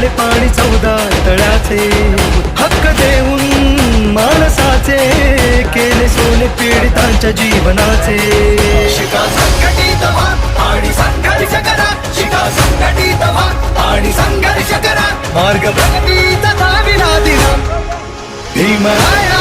झाले पाणी 14 तळ्याचे, हक्क देऊन माणसाचे केले सोने पीडितांच्या जीवनाचे. शिका संघटित व्हा आणि संघर्ष करा, शिका संघटित व्हा आणि संघर्ष करा, मार्ग प्रगतीचा धाविला दिला भीमराया